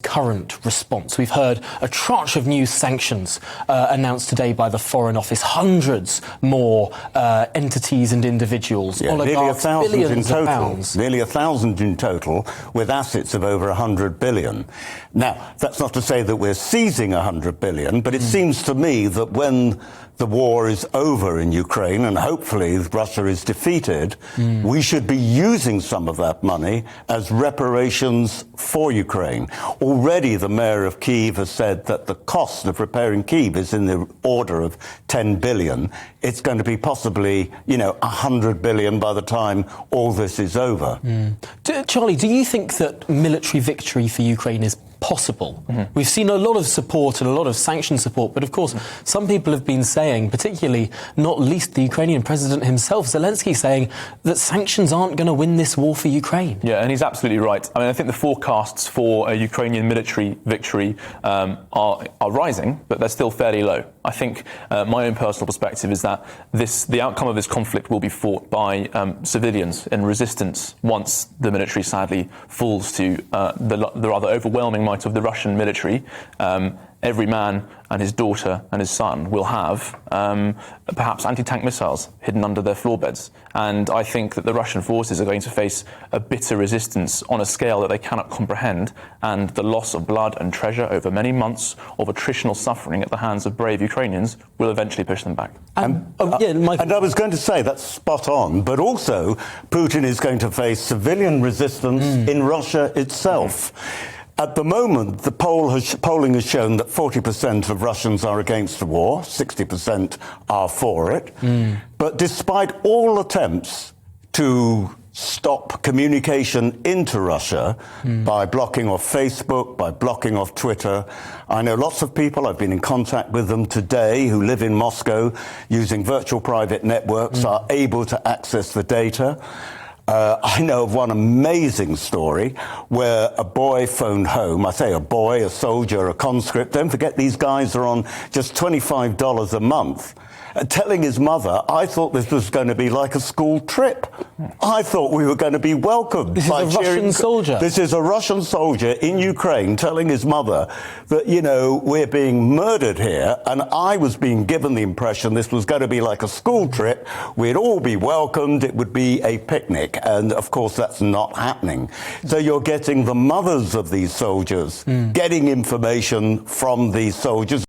current response? We've heard a tranche of new sanctions announced today by the Foreign Office. Hundreds more entities and individuals, oligarchs, billions of pounds. Nearly 1,000 in total, with assets of over 100 billion. Now, that's not to say that we're seizing 100 billion, but it seems to me that when the war is over in Ukraine and hopefully Russia is defeated, we should be using some of that money as reparations for Ukraine. Already the mayor of Kyiv has said that the cost of repairing Kyiv is in the order of 10 billion. It's going to be possibly, 100 billion by the time all this is over. Charlie, do you think that military victory for Ukraine is possible? We've seen a lot of support and a lot of sanction support, but of course some people have been saying, particularly not least the Ukrainian president himself, Zelensky, saying that sanctions aren't going to win this war for Ukraine. Yeah, and he's absolutely right. I mean, I think the forecasts for a Ukrainian military victory are rising, but they're still fairly low. I think my own personal perspective is that the outcome of this conflict will be fought by civilians in resistance once the military sadly falls to the rather overwhelming might of the Russian military. Every man and his daughter and his son will have perhaps anti-tank missiles hidden under their floor beds. And I think that the Russian forces are going to face a bitter resistance on a scale that they cannot comprehend, and the loss of blood and treasure over many months of attritional suffering at the hands of brave Ukrainians will eventually push them back. And I was going to say that's spot on, but also Putin is going to face civilian resistance in Russia itself. At the moment, the polling has shown that 40% of Russians are against the war, 60% are for it. But despite all attempts to stop communication into Russia by blocking off Facebook, by blocking off Twitter, I know lots of people, I've been in contact with them today, who live in Moscow using virtual private networks, are able to access the data. I know of one amazing story where a boy phoned home. I say a boy, a soldier, a conscript. Don't forget these guys are on just $25 a month. Telling his mother, I thought this was going to be like a school trip. I thought we were going to be welcomed. This is a Russian soldier. This is a Russian soldier in Ukraine telling his mother that, we're being murdered here. And I was being given the impression this was going to be like a school trip. We'd all be welcomed. It would be a picnic. And of course, that's not happening. So you're getting the mothers of these soldiers getting information from these soldiers.